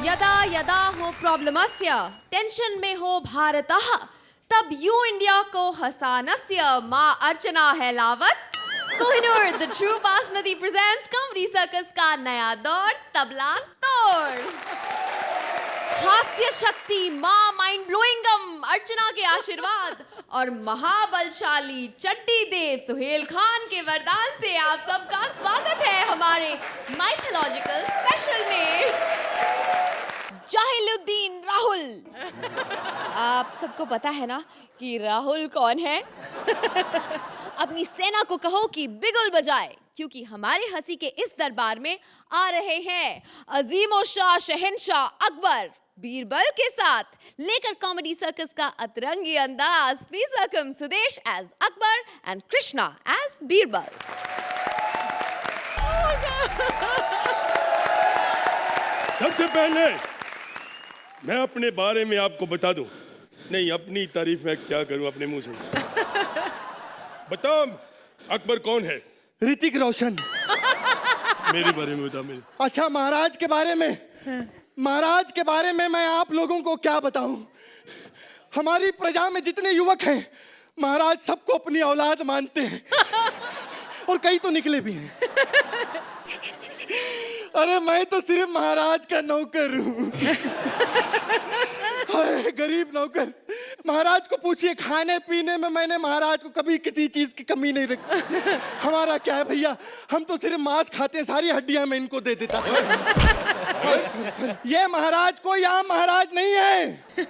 यदा यदा हो प्रॉब्लमस्य टेंशन में हो भारतः तब यू इंडिया को हसानस्य माँ अर्चना है लावत। Kohinoor the true basmati presents comedy circus का नया दौर तबला तोड़। हास्य शक्ति माँ माइंड ब्लोइंगम अर्चना के आशीर्वाद और महाबलशाली चड्डी देव सुहेल खान के वरदान से आप सबका स्वागत है हमारे माइथोलॉजिकल स्पेशल में। जाहिलुद्दीन राहुल। आप सबको पता है ना कि राहुल कौन है? अपनी सेना को कहो कि बिगुल बजाए, क्योंकि हमारे हंसी के इस दरबार में आ रहे हैं अजीमो शाह शहनशाह अकबर बीरबल के साथ लेकर कॉमेडी सर्कस का अतरंगी अंदाज। Please welcome Sudesh as Akbar and Krishna as Birbal. सबसे पहले मैं अपने बारे में आपको बता दूं। नहीं, अपनी तारीफ में क्या करूं अपने मुंह से। बताओ अकबर कौन है? ऋतिक रोशन। मेरे बारे में बता। मेरे अच्छा, महाराज के बारे में? महाराज के बारे में मैं आप लोगों को क्या बताऊं। हमारी प्रजा में जितने युवक हैं महाराज सबको अपनी औलाद मानते हैं और कई तो निकले भी हैं। अरे मैं तो सिर्फ महाराज का नौकर हूँ। गरीब नौकर। महाराज को पूछिए, खाने पीने में मैंने महाराज को कभी किसी चीज की कमी नहीं रखी। हमारा क्या है भैया, हम तो सिर्फ मांस खाते हैं, सारी हड्डियां मैं इनको दे देता था। ये महाराज कोई आम महाराज नहीं है।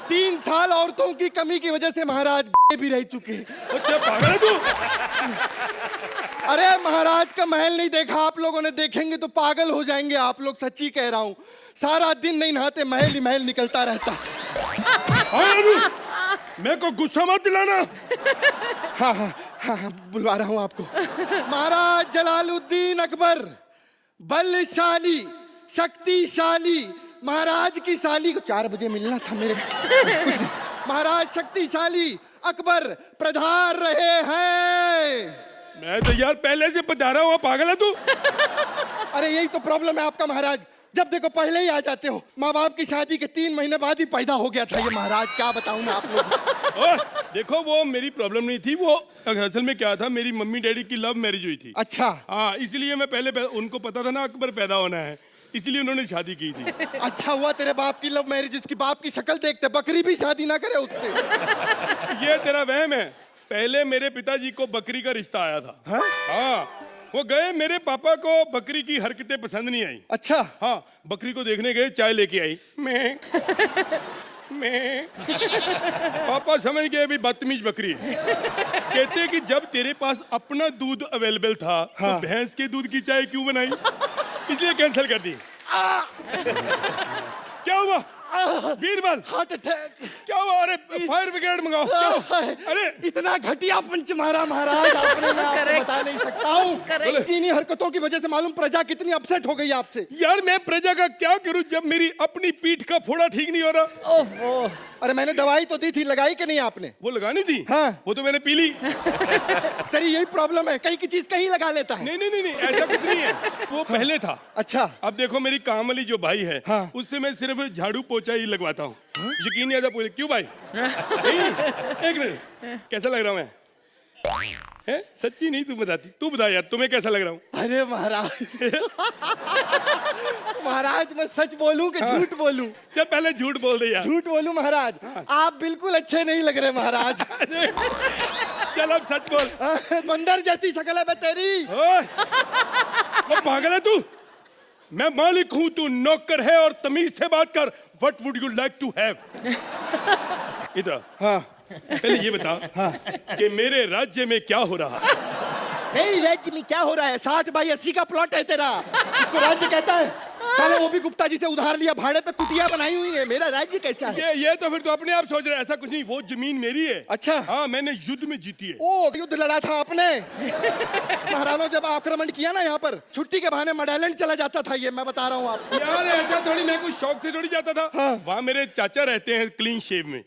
3 साल औरतों की कमी की वजह से महाराज भी रह चुके। क्या पागल है तू? अरे महाराज का महल नहीं देखा आप लोगों ने? देखेंगे तो पागल हो जाएंगे आप लोग, सच्ची कह रहा हूँ। सारा दिन नहीं नहाते, महल ही महल निकलता रहता। मेरे को गुस्सा मत दिलाना। हाँ हाँ हाँ हाँ, बुलवा रहा हूँ आपको। महाराज जलालुद्दीन अकबर, बलशाली शक्तिशाली, महाराज की साली को 4 बजे मिलना था मेरे। महाराज शक्तिशाली अकबर प्रधान रहे हैं। मैं तो यार पहले से पधारा हुआ पागल है तू। अरे यही तो प्रॉब्लम है आपका महाराज, जब देखो पहले ही आ जाते हो। माँ बाप की शादी के 3 महीने बाद ही पैदा हो गया था ये महाराज, क्या बताऊं मैं आप लोगों को। देखो वो मेरी प्रॉब्लम नहीं थी, वो असल में क्या था, मेरी मम्मी डैडी की लव मैरिज हुई थी। अच्छा हाँ, इसलिए मैं पहले उनको पता था ना अकबर पैदा होना है, इसलिए उन्होंने शादी की थी। अच्छा हुआ तेरे बाप की लव मैरिज, उसकी बाप की शक्ल देखते बकरी भी शादी ना करे उससे। ये तेरा वहम है। पहले मेरे पिताजी को बकरी का रिश्ता आया था। हाँ, वो गए, मेरे पापा को बकरी की हरकतें पसंद नहीं आई। अच्छा हाँ, बकरी को देखने गए, चाय लेके आई। मैं पापा समझ गए अभी बदतमीज बकरी है। कहते कि जब तेरे पास अपना दूध अवेलेबल था तो भैंस के दूध की चाय क्यों बनाई, इसलिए कैंसिल कर दी। क्या हुआ बीरबल? Heart attack. क्या हुआ? अरे फायर ब्रिगेड मंगाओ। अरे इतना घटिया पंच मारा महाराज आपने, मैं आपको बता नहीं सकता हूँ। इन्हीं हरकतों की वजह से मालूम प्रजा कितनी अपसेट हो गई आपसे। यार मैं प्रजा का क्या करूं जब मेरी अपनी पीठ का फोड़ा ठीक नहीं हो रहा। ओहो, अरे मैंने दवाई तो दी थी, लगाई कि नहीं आपने? वो लगानी थी। हाँ। वो तो मैंने पी ली। तेरी यही प्रॉब्लम है, कहीं की चीज कहीं लगा लेता है। नहीं नहीं नहीं, नहीं ऐसा कुछ नहीं है, वो पहले था। अच्छा, अब देखो मेरी काम वाली जो भाई है, हाँ। उससे मैं सिर्फ झाड़ू पोछा ही लगवाता हूँ। यकीन नहीं आता, पूछे क्यों भाई? एक मिनट, कैसा लग रहा हूँ मैं? है? सच्ची नहीं तू बताती, तू बता यार तुम्हें कैसा लग रहा हूँ? अरे महाराज महाराज मैं सच बोलूं कि झूठ बोलूं? जब पहले झूठ बोल दे यार। झूठ बोलूं महाराज? आप बिल्कुल अच्छे नहीं लग रहे महाराज। चल अब सच बोल। बंदर जैसी शक्ल है बे तेरी। वो पागल है तू? मैं मालिक हूँ, तू नौकर है, और तमीज से बात कर। What would you like to have? इधर। हाँ पहले ये बता कि मेरे राज्य में क्या हो रहा है? नहीं, राज्य में क्या हो रहा है? 60 बाई 80 का प्लॉट है तेरा, उसको राज्य कहता है? साले वो भी गुप्ता जी से उधार लिया, भाड़े पे कुटिया बनाई हुई है। मेरा राज्य कैसा है? ये तो फिर तो अपने आप सोच रहे, ऐसा कुछ नहीं, वो जमीन मेरी है। अच्छा। हाँ, मैंने युद्ध में जीती है। ओ, युद्ध लड़ा था आपने? महाराणों जब आक्रमण किया ना यहाँ पर, छुट्टी के बहाने मडालैंड चला जाता था, ये मैं बता रहा हूँ आपको। यार ऐसा थोड़ी, मैं कुछ शौक से थोड़ी जाता था। हाँ। वहाँ मेरे चाचा रहते हैं क्लीन शेव में।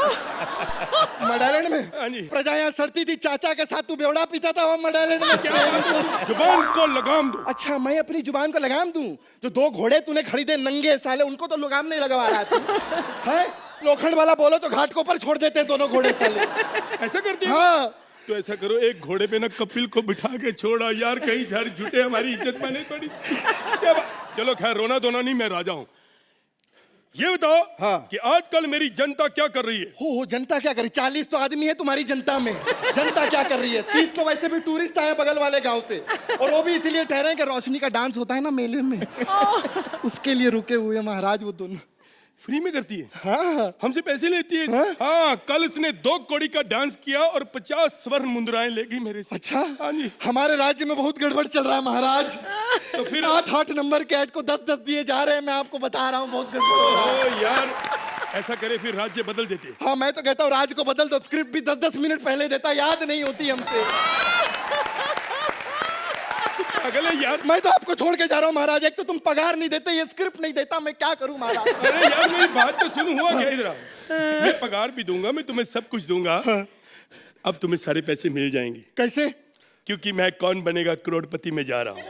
मडालैंड हाँ में जी। प्रजा यहाँ सड़ती थी, चाचा के साथ तू बेवड़ा पीता था वहाँ मडालैंड में। जुबान को लगाम दो। अच्छा, मैं अपनी जुबान को लगाम दूं? जो 2 घोड़े तूने खरीदे नंगे साले, उनको तो लगाम नहीं लगवा रहा तू है? लोखंड वाला बोलो तो घाट के ऊपर छोड़ देते हैं दोनों घोड़े साले। ऐसा करती है? हाँ, तो ऐसा करो, एक घोड़े पे ना कपिल को बिठा के छोड़ा यार, कहीं झाड़ झूठे हमारी इज्जत माने थोड़ी। चलो खैर, रोना धोना नहीं, मैं राजा हूँ। ये बताओ हाँ। कि आजकल मेरी जनता क्या कर रही है? हो जनता क्या करी? 40 तो आदमी है तुम्हारी जनता में, जनता क्या कर रही है? 30 तो वैसे भी टूरिस्ट आए बगल वाले गांव से, और वो भी इसीलिए ठहरे कि रोशनी का डांस होता है ना मेले में, उसके लिए रुके हुए हैं महाराज वो दोनों। फ्री में करती है? हाँ, हमसे पैसे लेती है? हाँ? हाँ, कल उसने 2 कौड़ी का डांस किया और 50 स्वर्ण मुद्राएं लेगी मेरे से। अच्छा। हाँ जी। हमारे राज्य में बहुत गड़बड़ चल रहा है महाराज। तो फिर 8 नंबर के ऐड को 10 दिए जा रहे हैं, मैं आपको बता रहा हूँ, बहुत गड़बड़ हो रहा है। ओ यार, ऐसा करे फिर राज्य बदल देते। हाँ, मैं तो कहता हूँ राज को बदल दो, स्क्रिप्ट भी 10 मिनट पहले देता, याद नहीं होती हमसे। अगले यार, मैं तो आपको छोड़ के जा रहा हूँ महाराज। एक तो तुम पगार नहीं देते, ये स्क्रिप्ट नहीं देता, मैं क्या करूँ महाराज? अरे यार मेरी बात तो सुन, हुआ क्या इधर आओ। मैं पगार भी दूंगा, मैं तुम्हें सब कुछ दूंगा। अब तुम्हें सारे पैसे मिल जाएंगे। कैसे? क्योंकि मैं कौन बनेगा करोड़पति में जा रहा हूँ।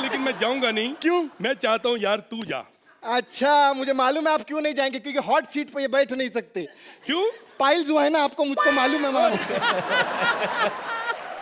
लेकिन मैं जाऊंगा नहीं। क्यों? मैं चाहता हूँ यार तू जा। अच्छा, मुझे मालूम है आप क्यों नहीं जाएंगे, क्योंकि हॉट सीट पे ये बैठ नहीं सकते। क्यों? पाइल जो है ना आपको, मुझको मालूम है महाराज।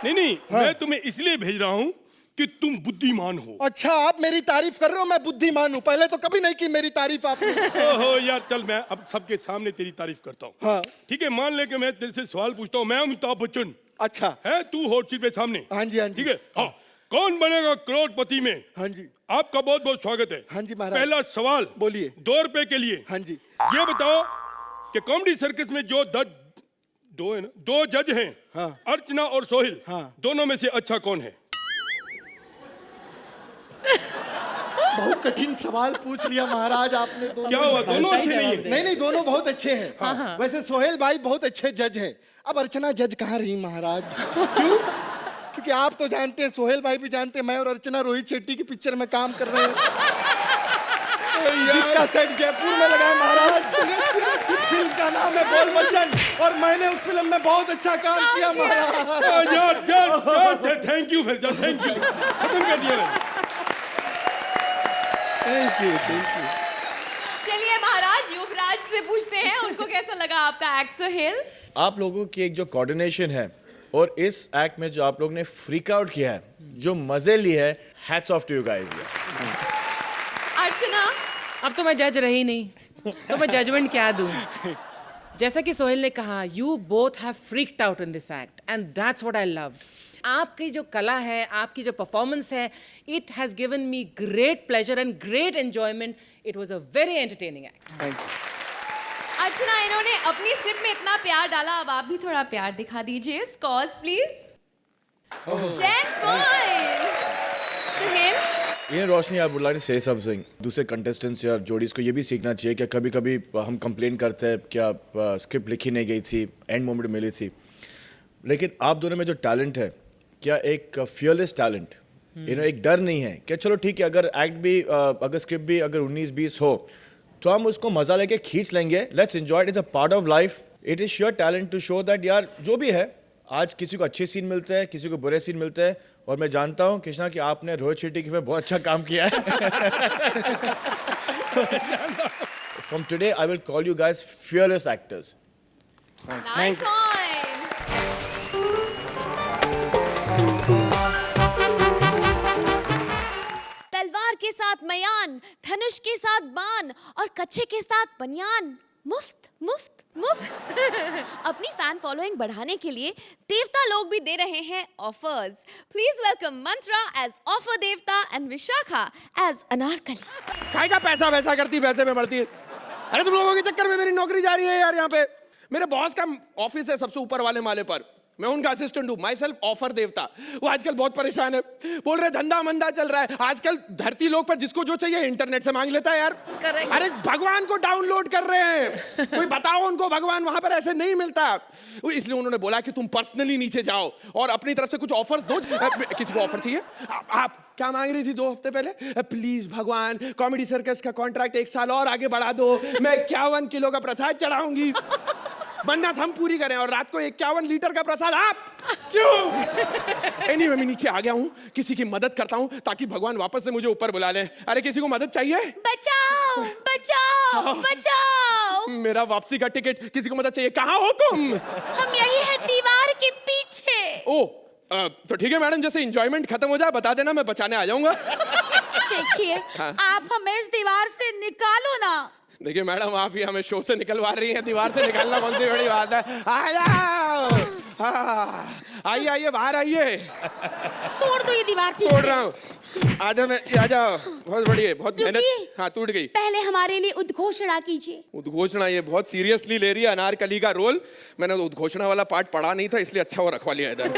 नहीं, मैं तुम्हें इसलिए भेज रहा हूँ कि तुम बुद्धिमान हो। अच्छा, आप मेरी तारीफ कर रहे हो, मैं बुद्धिमान हूँ? पहले तो कभी नहीं की मेरी तारीफ आपने। ओहो यार, चल मैं अब सबके सामने तेरी तारीफ करता हूँ। हाँ। ठीक है, मान ले कि मैं तेरे से सवाल पूछता हूँ। मैं अमिताभ बच्चन, अच्छा है तू हॉट सीट पे सामने। हाँ जी, हाँ जी। ठीक है। हाँ, कौन बनेगा करोड़पति में? हाँ जी, आपका बहुत बहुत स्वागत है। हाँ जी महाराज। पहला सवाल बोलिए। 2 रुपए के लिए। हाँ जी। ये बताओ कि कॉमेडी सर्कस में जो दो जज हैं, हाँ। अर्चना और सोहिल, हाँ। दोनों में से अच्छा कौन है? बहुत कठिन सवाल पूछ लिया महाराज आपने। क्या हुआ, दोनों अच्छे नहीं है? नहीं, दोनों बहुत अच्छे हैं। हाँ। वैसे सोहेल भाई बहुत अच्छे जज हैं। अब अर्चना जज कहाँ रही महाराज? क्यों? क्योंकि आप तो जानते हैं, सोहेल भाई भी जानते हैं, मैं और अर्चना रोहित शेट्टी की पिक्चर में काम कर रहे हैं, जिसका सेट जयपुर में लगा है महाराज। फिल्म का नाम है बोल बच्चन, और मैंने उस फिल्म में बहुत अच्छा काम किया महाराज। यार थैंक यू, फिर थैंक यू, खत्म कर दिया। Thank you. चलिए महाराज, युवराज से पूछते हैं उनको कैसा लगा आपका एक्ट सोहेल? आप लोगों की एक जो कोऑर्डिनेशन है और इस एक्ट में जो आप लोग ने फ्रीक आउट किया है, जो मजे लिए है, hats off to you guys. Archana, अब तो मैं जज रही नहीं, तो मैं जजमेंट क्या दूं? जैसा कि सोहेल ने कहा, you both have freaked out in this act and that's what I loved. आपकी जो कला है, आपकी जो परफॉर्मेंस है, it has given me great pleasure and great enjoyment. It was a very entertaining act. Archana, इन्होंने अपनी स्क्रिप्ट में इतना प्यार डाला, अब आप भी थोड़ा प्यार दिखा दीजिए। Scores please. 10 पॉइंट्स। सोहेल, ये Roshni, I would like to say something. दूसरे कंटेस्टेंट्स या जोड़ीज को ये भी सीखना चाहिए कि कभी कभी हम कंप्लेन करते हैं क्या स्क्रिप्ट लिखी नहीं गई थी, एंड मोमेंट मिली थी, लेकिन आप दोनों में जो टैलेंट है, क्या एक फियरलेस टैलेंट, एक डर नहीं है कि चलो ठीक है, अगर एक्ट भी अगर स्क्रिप्ट भी अगर 19-20 हो तो हम उसको मजा लेके खींच लेंगे। Let's enjoy it, is a part of life. It is your talent to show that यार जो भी है, आज किसी को अच्छे सीन मिलते हैं, किसी को बुरे सीन मिलते हैं, और मैं जानता हूँ कृष्णा कि आपने रोहित शेट्टी की फिल्म बहुत अच्छा काम किया है। From today I will call you guys fearless actors. 9 points. तलवार के साथ मयान, धनुष के साथ बाण और कच्छे के साथ बनियान। मुफ्त मुफ्त मुफ्त। अपनी फैन फॉलोइंग बढ़ाने के लिए देवता लोग भी दे रहे हैं offers. Please welcome Mantra as offer Devta and Vishakha as Anarkali. काय का पैसा वैसा करती, पैसे में बढ़ती है। अरे तुम लोगों के चक्कर में मेरी नौकरी जा रही है यार। यहाँ पे मेरे बॉस का ऑफिस है सबसे ऊपर वाले माले पर, मैं उनका असिस्टेंट हूँ। माई सेल्फ ऑफर देवता। वो आजकल बहुत परेशान है, बोल रहे धंधा मंदा चल रहा है। आजकल धरती लोक पर जिसको जो चाहिए इंटरनेट से मांग लेता है यार। Correct. अरे भगवान को डाउनलोड कर रहे हैं, कोई बताओ उनको भगवान वहां पर ऐसे नहीं मिलता। इसलिए उन्होंने बोला कि तुम पर्सनली नीचे जाओ और अपनी तरफ से कुछ ऑफर्स दो। किसी को ऑफर चाहिए? आप क्या मांग रही थी 2 हफ्ते पहले? प्लीज भगवान, कॉमेडी सर्कस का कॉन्ट्रैक्ट 1 साल और आगे बढ़ा दो, मैं 51 किलो का प्रसाद चढ़ाऊंगी। मन्नत हम पूरी करें और रात को 51 लीटर का प्रसाद आप क्यों? एनीवे मैं नीचे आ गया हूँ, किसी की मदद करता हूँ ताकि भगवान वापस से मुझे ऊपर बुला ले। अरे किसी को मदद चाहिए? बचाओ बचाओ बचाओ। मेरा वापसी का टिकट, किसी को मदद चाहिए? कहाँ हो तुम? हम यही है दीवार के पीछे। ओ तो ठीक है मैडम, जैसे एंजॉयमेंट खत्म हो जाए बता देना, मैं बचाने आ जाऊंगा। देखिए आप हमें इस दीवार से निकालो ना। देखिए मैडम, आप ही हमें शो से निकलवा रही हैं, दीवार से निकालना कौन सी बड़ी बात है। आ जाओ, आइए आइए बाहर आइए। तोड़ दो ये दीवार। ठीक तोड़ से। रहा हूँ, आ जाओ। बहुत बढ़िया, बहुत मेहनत। रुकिए। हाँ टूट गई। पहले हमारे लिए उद्घोषणा कीजिए। उद्घोषणा? ये बहुत सीरियसली ले रही है अनारकली का रोल। मैंने तो उद्घोषणा वाला पार्ट पढ़ा नहीं था, इसलिए अच्छा वो रखवा लिया इधर।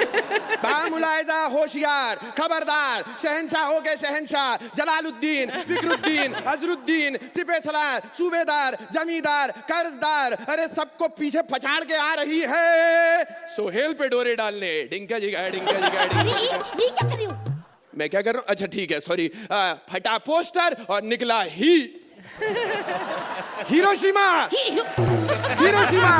बामुलायजा होशियार, खबरदार, शहंशाह हो गए शहंशाह, जलालुद्दीन, फिक्रुद्दीन, अजरुद्दीन, सिपह सलार, सूबेदार, जमींदार, कर्जदार, अरे सबको पीछे पछाड़ के आ रही है सोहेल पे डोरे डालने। डिंका जिगा डिंका जिगा अरे डिंका। ये क्या कर रहे हो? मैं क्या कर रहा हूँ? अच्छा ठीक है, सॉरी। फटा पोस्टर और निकला ही हिरोशिमा। हिरोशिमा।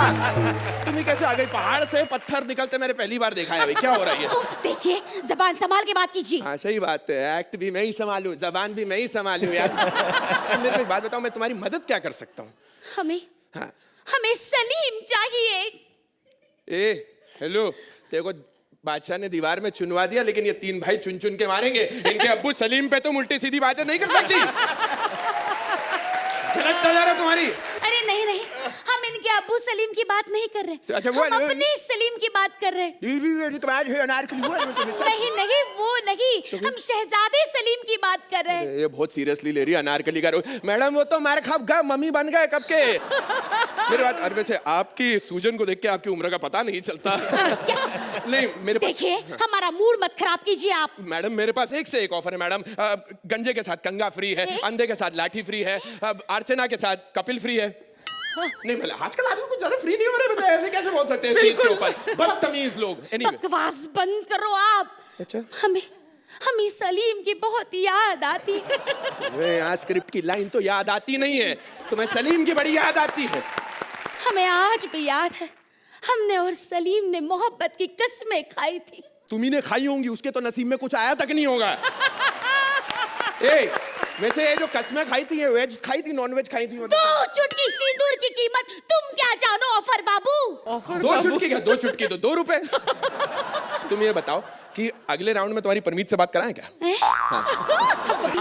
तुम ही कैसे आ गई? पहाड़ से पत्थर निकलते मैंने पहली बार देखा है अभी। क्या हो रहा है ये? उफ, देखिए जबान संभाल के बात कीजिए। हाँ सही बात है, एक्ट भी मैं ही संभालूं, जबान भी मैं ही संभालूं यार। मेरे को एक बात बताओ, मैं तुम्हारी मदद क्या कर सकता हूँ? हमें हाँ। हमें सलीम चाहिए। ए हेलो, तेरे को बादशाह ने दीवार में चुनवा दिया, लेकिन ये तीन भाई चुन चुन के मारेंगे। इनके अब्बू सलीम पे तुम उल्टी सीधी बातें नहीं कर सकती। गलत नजर है तुम्हारी। अरे नहीं नहीं, हम इनके अब्बू सलीम की बात नहीं कर रहे। अच्छा, हम अपने सलीम की बात कर रहे हैं। नहीं नहीं वो नहीं, हम शहजादे सलीम की बात कर रहे हैं। ये बहुत सीरियसली ले रही है अनारकली का रोल। मैडम वो तो मार खप गए, मम्मी बन गए कब के। मेरे बात, अरे वैसे आपकी सूजन को देख के आपकी उम्र का पता नहीं चलता। नहीं मेरे पास, देखिए हमारा मूड मत खराब कीजिए आप। मैडम मेरे पास एक से एक ऑफर है मैडम। गंजे के साथ कंगा फ्री है, अंधे के साथ लाठी फ्री है, अर्चना के साथ कपिल फ्री है। नहीं मतलब आजकल आदमी कुछ ज्यादा फ्री नहीं हो रहे, बताए ऐसे कैसे बोल सकते हैं स्टेज के ऊपर? बदतमीज लोग। Anyway. बकवास बंद करो आप। अच्छा हमें सलीम की बहुत याद आती है। तुम्हें यहाँ स्क्रिप्ट की लाइन तो याद आती नहीं है, तुम्हें सलीम की बड़ी याद आती है। हमें आज भी याद है, हमने और सलीम ने मोहब्बत की कसमें खाई थी। तुम्ही ने खाई होंगी, उसके तो नसीब में कुछ आया तक नहीं होगा। ए, वैसे ये जो कसमें खाई थी, ये वेज खाई थी नॉन वेज खाई थी? 2 चुटकी सिंदूर की कीमत तुम क्या जानो ऑफर बाबू? 2 चुटकी क्या? 2 चुटकी तो 2 रुपए। तुम ये बताओ कि अगले राउंड में तुम्हारी परमीत से बात कराएं क्या? हाँ।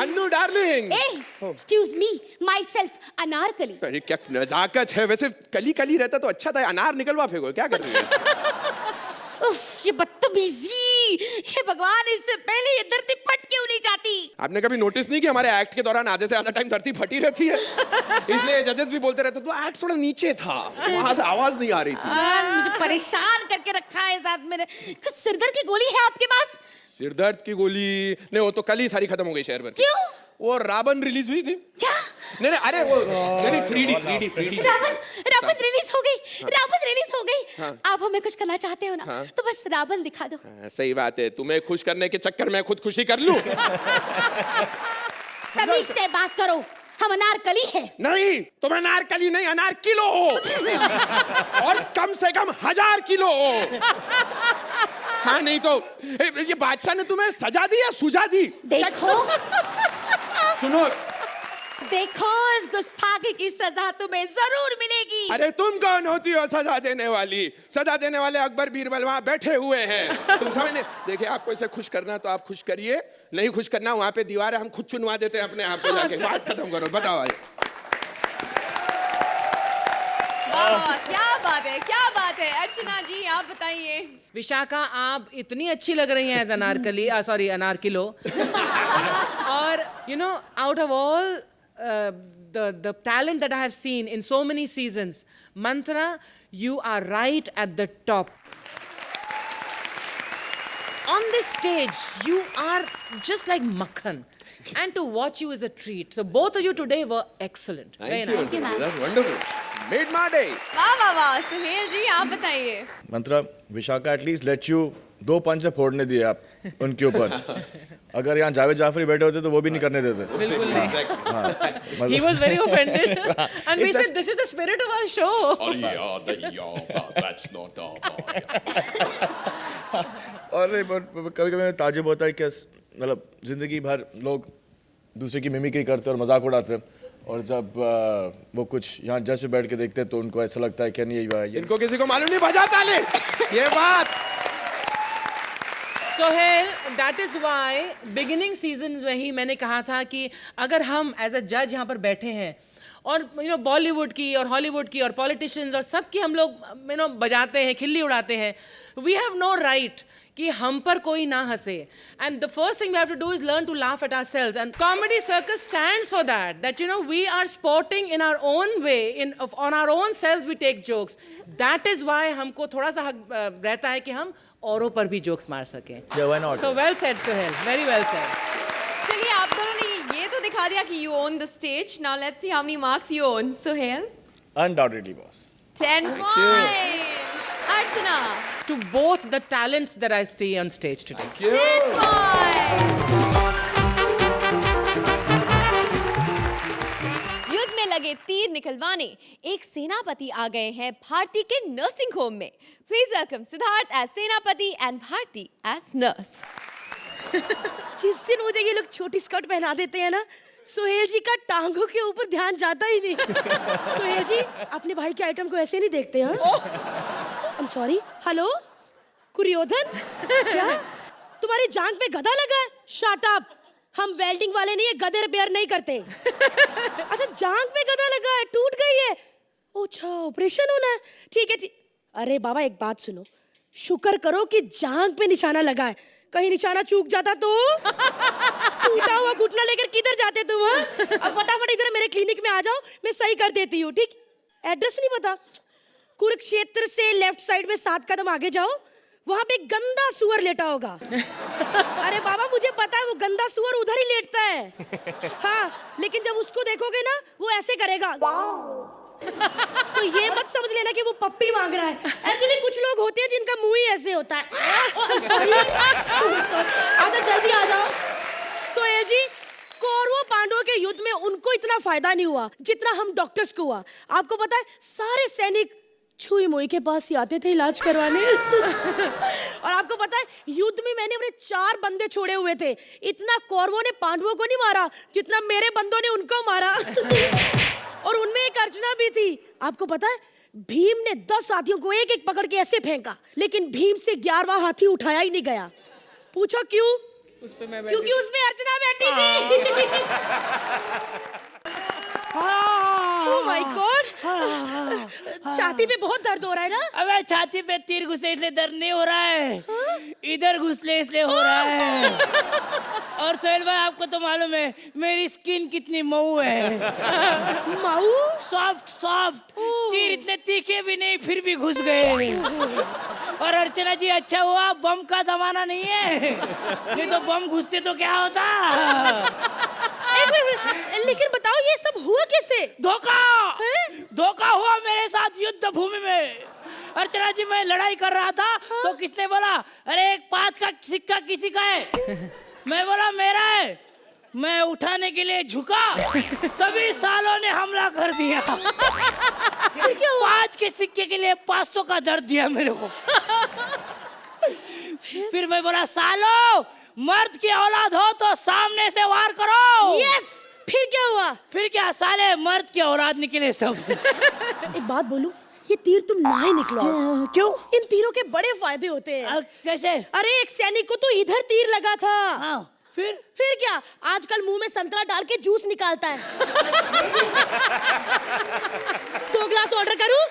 Annu darling. Excuse me, my self Anarkali. अरे क्या नजाकत है, वैसे कली कली रहता तो अच्छा था, अनार निकलवा फेंको, क्या कर रही है? उफ, ये बदतमीजी, हे भगवान, इससे पहले ये धरती फट क्यों नहीं जाती? आपने कभी नोटिस नहीं कि हमारे एक्ट के दौरान आधे से ज्यादा टाइम धरती फटी रहती है? इसलिए जजेस भी बोलते रहते तो एक्ट थोड़ा नीचे था, वहां से आवाज नहीं आ रही थी। मुझे परेशान करके रखा है साथ मेरे। कुछ सिरदर्द की गोली है आपके पास? सिरदर्द की गोली नहीं, वो तो कल ही सारी खत्म हो गई शहर भर की। क्यों? वो रावण रिलीज हुई थी। क्या? नहीं अरे वो नहीं 3D। रावण रिलीज हो गई। रावण रिलीज हो गई। आप हमें कुछ करना चाहते हो ना, तो बस रावण दिखा दो। सही बात है, तुम्हें खुश करने के चक्कर में खुद खुशी कर लूं। तमीज से बात करो, हम अनारकली है। नहीं, तुम अनारकली नहीं, अनार किलो हो। और कम से कम 1000 किलो हो। हाँ नहीं तो ये बादशाह ने तुम्हें सजा दी या सुझा दी? देखो सुनो, देखो इस गुस्ताखी की सजा तुम्हें जरूर मिलेगी। अरे तुम कौन होती हो सजा देने वाली? सजा देने वाले अकबर बीरबल वहां बैठे हुए हैं, तुम समझ नहीं? देखिए आपको इसे खुश करना तो आप खुश करिए, नहीं खुश करना वहां पे दीवार है, हम खुद चुनवा देते हैं अपने आप को जाके। बात खत्म करो, बताओ आज। क्या बात है, क्या बात है। अर्चना जी आप बताइए। विशाखा, आप इतनी अच्छी लग रही हैं एज अनारकली, सॉरी अनारकिलो। और you know, out of all the talent that I have seen in so many seasons, Mantra, you are right at the top. On this stage, you are just like makhan. and to watch you is a treat. So both of you today were excellent. Very Thank you. nice. Anjali. That's wonderful. Made my day. वाह वाह वाह सुहेल जी आप बताइए। मंत्रा, Vishakha at least let you 2 पंच फोड़ने दिए आप उनके ऊपर। अगर यहाँ जावेद जाफरी बैठे होते तो वो भी नहीं करने देते। बिल्कुल नहीं। Exactly. He was very offended. And we It's said, this is the spirit of our show. Oh yeah, that's not और कभी कभी ताजुब होता है कि मतलब जिंदगी भर लोग दूसरे की मिमिक्री करते और मजाक उड़ाते हैं, और जब वो कुछ यहाँ जज पे बैठ के देखते हैं तो उनको ऐसा लगता है कि नहीं ये इनको किसी को मालूम नहीं, बजा ताली। ये बात। Sohail, that is why beginning season में ही मैंने कहा था कि अगर हम एज अ जज यहाँ पर बैठे हैं और बॉलीवुड की और हॉलीवुड की और पॉलिटिशियंस और सब की हम लोग बजाते हैं, खिल्ली उड़ाते हैं, वी हैव नो राइट कि हम पर कोई ना हंसे. And the first thing we have to do is learn to laugh at ourselves, and comedy circus stands for that we are sporting in our own way, in on our own selves we take jokes. That is why हमको थोड़ा सा हक रहता है कि हम औरों पर भी जोक्स मार सकें. Yeah, why not? So well said Sohail, very well said. चलिए आप दोनों ने ये तो दिखा दिया कि you own the stage. Now let's see how many marks you own. Sohail? Undoubtedly, boss. 10 points. Archana? To both the talents that I see on stage today. 10 points. युद्ध में लगे तीर निकलवाने एक सेनापति आ गए हैं भारती के नर्सिंग होम में. Please welcome Siddharth as सेनापति and Bharti as nurse. जिस दिन मुझे ये लोग छोटी स्कर्ट पहना देते हैं ना, सोहेल जी का टांगों के ऊपर ध्यान जाता ही नहीं. सोहेल जी अपने भाई के आइटम को ऐसे नहीं देखते हैं. I'm sorry. हेलो कुरियोधन, क्या तुम्हारी जांग पे गधा लगा है? Shut up. हम वेल्डिंग वाले नहीं है, गधे रिपेयर नहीं करते. अच्छा जांग पे गधा लगा है, टूट गई है. अच्छा ऑपरेशन होना है, ठीक है ठीक. अरे बाबा एक बात सुनो, शुक्र करो कि जांग पे निशाना लगा है, कहीं निशाना चूक जाता तो टूटा हुआ घुटना लेकर किधर जाते तुम? अब फटाफट इधर मेरे क्लिनिक में आ जाओ, मैं सही कर देती हूँ. ठीक, एड्रेस नहीं पता? कुरुक्षेत्र से लेफ्ट साइड में 7 कदम आगे जाओ, वहां पे गंदा सुअर लेटा होगा. अरे बाबा मुझे पता है वो गंदा सुअर उधर ही लेटता है. हाँ लेकिन जब उसको देखोगे ना वो ऐसे करेगा. तो ये मत समझ लेना कि वो पप्पी मांग रहा है. एक्चुअली कुछ लोग होते हैं जिनका मुंह ही ऐसे होता है. अच्छा जल्दी आ जाओ. सोहेल जी कौरवों पांडवों के युद्ध में उनको इतना फायदा नहीं हुआ जितना हम डॉक्टर्स को हुआ. आपको पता है सारे सैनिक छुई मुई के पास ही आते थे इलाज करवाने. और आपको पता है युद्ध में मैंने अपने 4 बंदे छोड़े हुए थे. इतना कौरवों ने पांडवों को नहीं मारा जितना मेरे बंदों ने उनको मारा. और उनमें एक अर्चना भी थी. आपको पता है भीम ने 10 हाथियों को एक एक पकड़ के ऐसे फेंका, लेकिन भीम से 11वां हाथी उठाया ही नहीं गया. पूछो क्यों? उस पे मैं क्योंकि उसमें अर्चना बैठी थी. ओह माय गॉड, छाती पे बहुत दर्द हो रहा है ना? अबे छाती पे तीर घुसे इसलिए दर्द नहीं हो रहा है, इधर घुसले इसलिए हो रहा है. और सोहेल भाई आपको तो मालूम है मेरी स्किन कितनी मऊ है. माऊ सॉफ्ट सॉफ्ट, तीर इतने तीखे भी नहीं फिर भी घुस गए. और अर्चना जी अच्छा हुआ बम का जमाना नहीं है, नहीं तो बम घुसते तो क्या होता. एक मिनट, लेकिन बताओ ये सब हुआ कैसे? धोखा धोखा हुआ मेरे साथ युद्ध भूमि में. अर्चना जी मैं लड़ाई कर रहा था तो किसने बोला अरे एक 5 का सिक्का किसी का है? मैं बोला मेरा है. मैं उठाने के लिए झुका तभी सालों ने हमला कर दिया. 5 के सिक्के के लिए 500 का दर्द दिया मेरे को. फिर मैं बोला सालों मर्द की औलाद हो तो सामने से वार करो. यस, फिर क्या हुआ? फिर क्या साले मर्द की औलाद निकले सब. एक बात बोलूं, ये तीर तुम ना ही निकलवाओ. क्यों? इन तीरों के बड़े फायदे होते हैं. कैसे? अरे एक सैनिक को तो इधर तीर लगा था. हाँ, फिर क्या आजकल मुंह में संतरा डाल के जूस निकालता है. 2 ग्लास ऑर्डर करूं?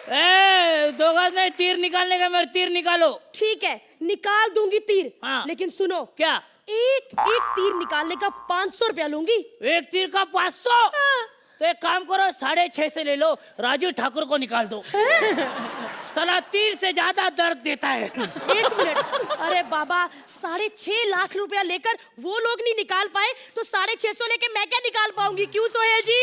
2 ग्लास नहीं, तीर निकालने का. मेरे तीर निकालो. ठीक है निकाल दूंगी तीर. हाँ. लेकिन सुनो, क्या? एक तीर निकालने का 500 रुपया लूंगी. एक तीर का 500? हाँ. तो एक काम करो 6.5 से ले लो, राजू ठाकुर को निकाल दो। साला तीर से ज्यादा दर्द देता है। 1 मिनट, अरे बाबा 6.5 लाख रुपया लेकर वो लोग नहीं निकाल पाए तो 650 लेके मैं क्या निकाल पाऊंगी? क्यों सोहेल जी?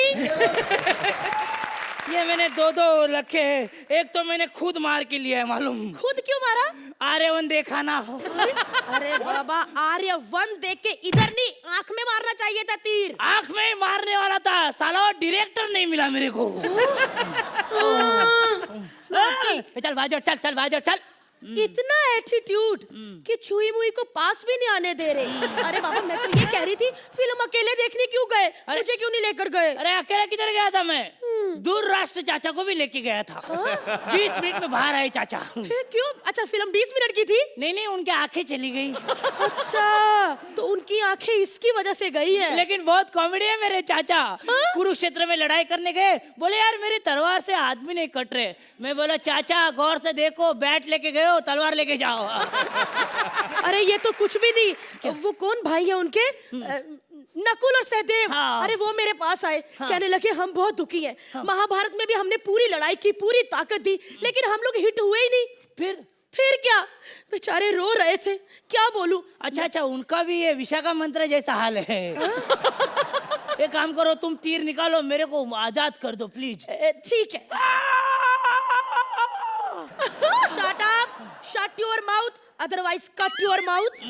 ये मैंने 2 रखे हैं, एक तो मैंने खुद मार के लिया है, मालूम? खुद क्यों मारा? आर्यवन देखा ना। अरे बाबा, आर्यवन देख के इधर नहीं, आंख में मारना चाहिए था तीर। आंख में ही मारने वाला था, साला वो डायरेक्टर नहीं मिला मेरे को। चल बाजो, चल बाजो, चल। इतना एटीट्यूड कि छुई मुई को पास भी नहीं आने दे रहे। अरे बाबा, मैं तो ये कह रही थी फिल्म अकेले देखने क्यों गए? मुझे क्यों नहीं लेकर गए? अरे अकेले किधर गया था मैं? दूर राष्ट्र चाचा को भी लेके गया था। 20 मिनट में बाहर आए चाचा। फिर क्यों? अच्छा, फिल्म 20 मिनट की थी? नहीं, उनकी आंखें चली गई। अच्छा, तो उनकी आंखें इसकी वजह से गई है। लेकिन बहुत कॉमेडी है मेरे चाचा। कुरुक्षेत्र में लड़ाई करने गए, बोले यार मेरी तलवार से आदमी नहीं कट रहे। मैं बोला चाचा गौर से देखो, बैट लेके गए हो, तलवार लेके जाओ। अरे ये तो कुछ भी नहीं। वो कौन भाई है उनके? नकुल और सहदेव। हाँ। अरे वो मेरे पास आए, कहने लगे हम बहुत दुखी हैं। महाभारत में भी हमने पूरी लड़ाई की, पूरी ताकत दी, लेकिन हम लोग हिट हुए ही नहीं। फिर क्या? बेचारे रो रहे थे, क्या बोलूं? अच्छा, उनका भी ये विशाखा मंत्र जैसा हाल है। एक काम करो, तुम तीर निकालो, मेरे को आजाद कर दो प्लीज। ठीक है। Shut up, shut your mouth, otherwise cut your mouth.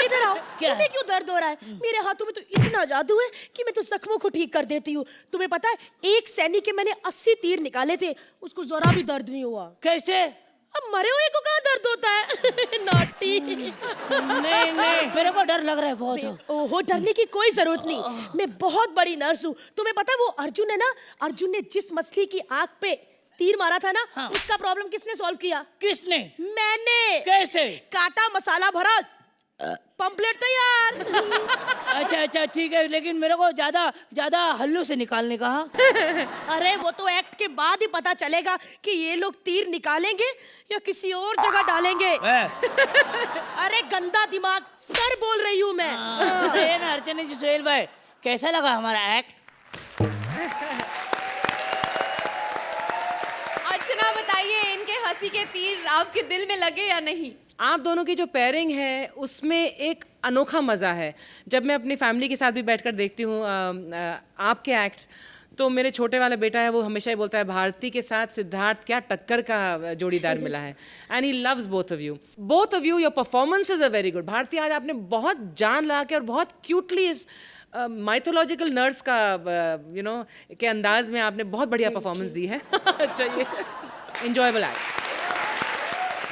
इधर आओ। तुम्हें क्यों दर्द हो रहा है? मेरे हाथों में तो इतना जादू है कि मैं तो जख्मों को ठीक कर देती हूँ। तुम्हें पता है, एक सैनिक के मैंने 80 तीर निकाले थे, उसको जरा भी दर्द नहीं हुआ। कैसे? अब मरे हुए को कहाँ दर्द होता है? नॉटी। नहीं, मेरे को डर लग रहा है बहुत। ओहो, डरने की कोई जरूरत नहीं, मैं बहुत बड़ी नर्स हूँ। तुम्हें पता है वो अर्जुन है ना, अर्जुन ने जिस मछली की आंख पे तीर मारा था ना, हाँ। उसका प्रॉब्लम किसने सॉल्व किया? किसने? मैंने। कैसे? काटा मसाला भरा पंपलेट तैयार। अच्छा, ठीक है, लेकिन मेरे को ज्यादा हल्लू से निकालने का। अरे वो तो एक्ट के बाद ही पता चलेगा कि ये लोग तीर निकालेंगे या किसी और जगह डालेंगे। अरे गंदा दिमाग, सर बोल रही हूँ मैं। बताइए ना अर्चना जी, सोहेल भाई कैसा लगा हमारा एक्ट? अर्चना बताइए, इनके हंसी के तीर आपके दिल में लगे या नहीं? आप दोनों की जो पेयरिंग है उसमें एक अनोखा मज़ा है। जब मैं अपनी फैमिली के साथ भी बैठकर देखती हूँ आपके एक्ट्स, तो मेरे छोटे वाला बेटा है, वो हमेशा ही बोलता है भारती के साथ सिद्धार्थ क्या टक्कर का जोड़ीदार मिला है। And he loves both of you. Your performances are very good. Bharti, आज आपने बहुत जान लगा के और बहुत क्यूटली इस माइथोलॉजिकल नर्स का के अंदाज में आपने बहुत बढ़िया परफॉर्मेंस दी है। चाहिए enjoyable act.